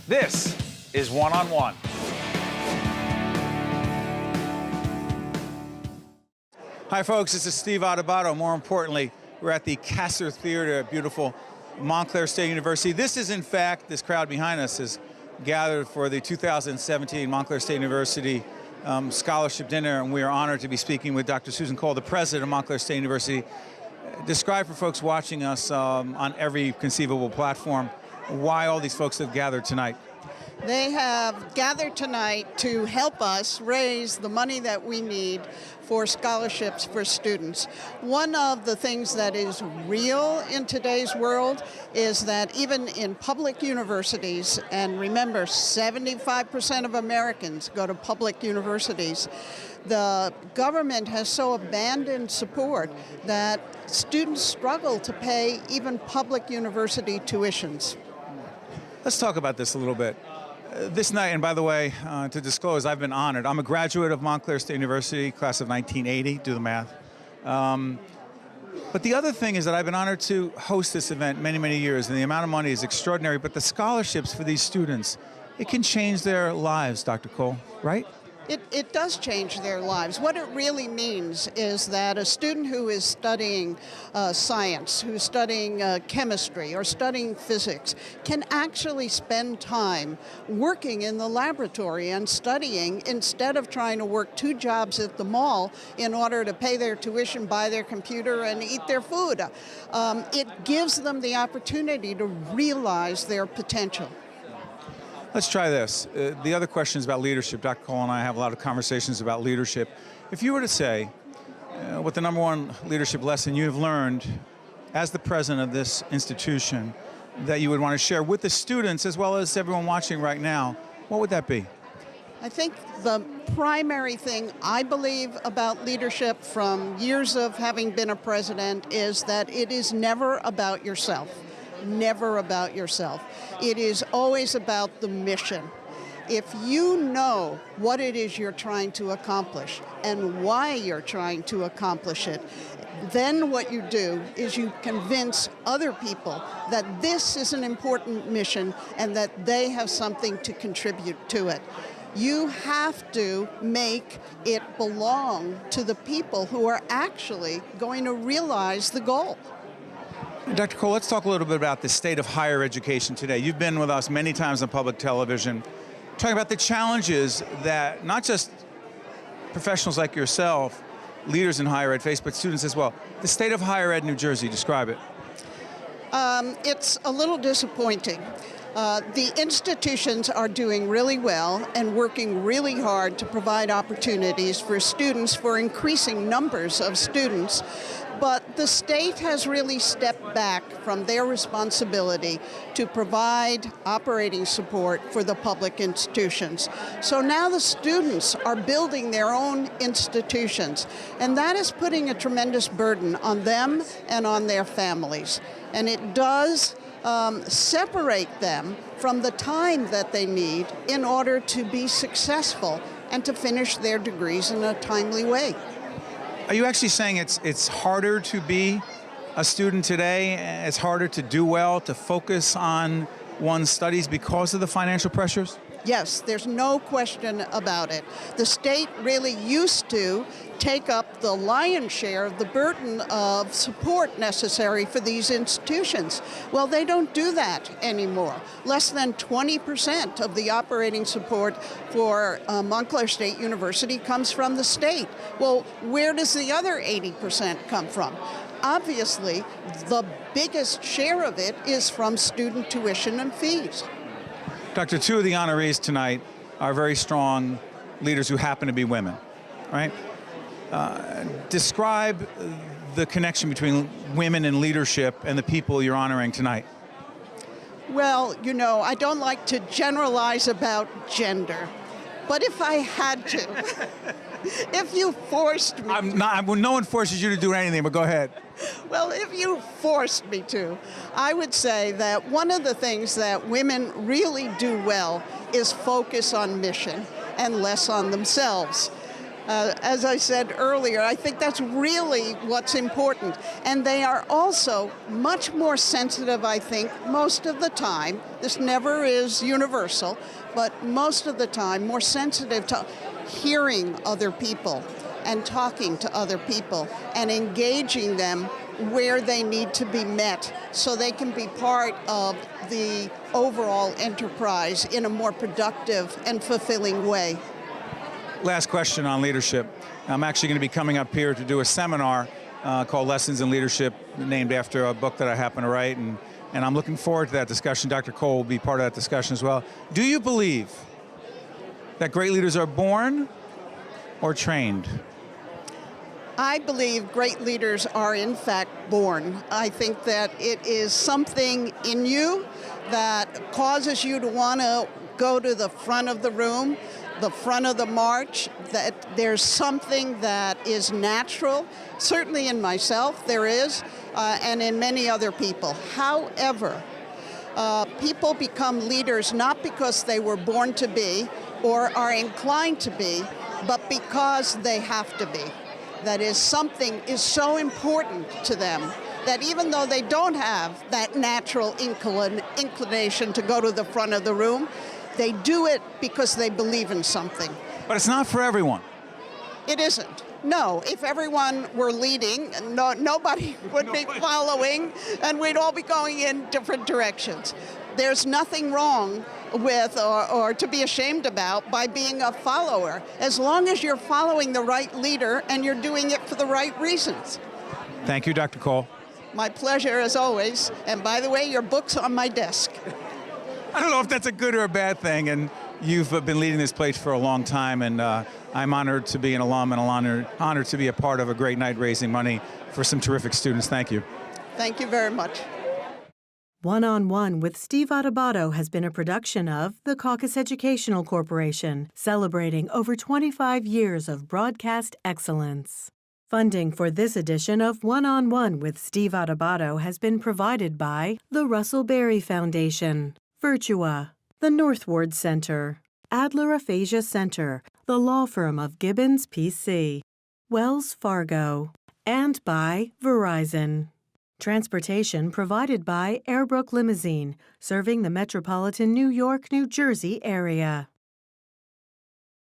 This is One on One. Hi, folks. This is Steve Adubato. More importantly, we're at the Kasser Theater at beautiful Montclair State University. This is, in fact, this crowd behind us is gathered for the 2017 Montclair State University Scholarship Dinner, and we are honored to be speaking with Dr. Susan Cole, the president of Montclair State University. Describe for folks watching us on every conceivable platform why all these folks have gathered tonight. They have gathered tonight to help us raise the money that we need for scholarships for students. One of the things that is real in today's world is that even in public universities, and remember 75% of Americans go to public universities, the government has so abandoned support that students struggle to pay even public university tuitions. Let's talk about this a little bit. This night, and by the way, to disclose, I've been honored. I'm a graduate of Montclair State University, class of 1980, do the math. But the other thing is that I've been honored to host this event many, many years, and the amount of money is extraordinary, but the scholarships for these students, it can change their lives, Dr. Cole, right? It does change their lives. What it really means is that a student who is studying science, who's studying chemistry or studying physics, can actually spend time working in the laboratory and studying instead of trying to work 2 jobs at the mall in order to pay their tuition, buy their computer, and eat their food. It gives them the opportunity to realize their potential. Let's try this. The other question is about leadership. Dr. Cole and I have a lot of conversations about leadership. If you were to say what the #1 leadership lesson you have learned as the president of this institution that you would want to share with the students as well as everyone watching right now, what would that be? I think the primary thing I believe about leadership from years of having been a president is that it is never about yourself. Never about yourself. It is always about the mission. If you know what it is you're trying to accomplish and why you're trying to accomplish it, then what you do is you convince other people that this is an important mission and that they have something to contribute to it. You have to make it belong to the people who are actually going to realize the goal. Dr. Cole, let's talk a little bit about the state of higher education today. You've been with us many times on public television, talking about the challenges that not just professionals like yourself, leaders in higher ed face, but students as well. The state of higher ed in New Jersey, describe it. It's a little disappointing. The institutions are doing really well and working really hard to provide opportunities for students, for increasing numbers of students. But the state has really stepped back from their responsibility to provide operating support for the public institutions. So now the students are building their own institutions, and that is putting a tremendous burden on them and on their families. And it does separate them from the time that they need in order to be successful and to finish their degrees in a timely way. Are you actually saying it's harder to be a student today? It's harder to do well, to focus on one's studies because of the financial pressures? Yes, there's no question about it. The state really used to take up the lion's share of the burden of support necessary for these institutions. Well, they don't do that anymore. Less than 20% of the operating support for Montclair State University comes from the state. Well, where does the other 80% come from? Obviously, the biggest share of it is from student tuition and fees. Doctor, 2 of the honorees tonight are very strong leaders who happen to be women, right? Describe the connection between women in leadership and the people you're honoring tonight. Well, you know, I don't like to generalize about gender, but if I had to, if you forced me no one forces you to do anything, but go ahead. Well, if you forced me to, I would say that one of the things that women really do well is focus on mission and less on themselves. As I said earlier, I think that's really what's important. And they are also much more sensitive, I think, most of the time. This never is universal, but most of the time more sensitive to hearing other people and talking to other people and engaging them where they need to be met so they can be part of the overall enterprise in a more productive and fulfilling way. Last question on leadership. I'm actually going to be coming up here to do a seminar called Lessons in Leadership, named after a book that I happen to write, and I'm looking forward to that discussion. Dr. Cole will be part of that discussion as well. Do you believe that great leaders are born or trained? I believe great leaders are in fact born. I think that it is something in you that causes you to want to go to the front of the room, the front of the march, that there's something that is natural. Certainly in myself there is, and in many other people. However, people become leaders not because they were born to be or are inclined to be, but because they have to be. That is, something is so important to them that even though they don't have that natural inclination to go to the front of the room, they do it because they believe in something. But it's not for everyone. It isn't. No, if everyone were leading, nobody would be following, and we'd all be going in different directions. There's nothing wrong with or to be ashamed about by being a follower, as long as you're following the right leader and you're doing it for the right reasons. Thank you, Dr. Cole. My pleasure, as always. And by the way, your book's on my desk. I don't know if that's a good or a bad thing, and you've been leading this place for a long time, and I'm honored to be an alum and honored to be a part of a great night raising money for some terrific students. Thank you. Thank you very much. One-on-One with Steve Adubato has been a production of the Caucus Educational Corporation, celebrating over 25 years of broadcast excellence. Funding for this edition of One-on-One with Steve Adubato has been provided by the Russell Berry Foundation, Virtua, the Northward Center, Adler Aphasia Center, the law firm of Gibbons PC, Wells Fargo, and by Verizon. Transportation provided by Airbrook Limousine, serving the metropolitan New York, New Jersey area.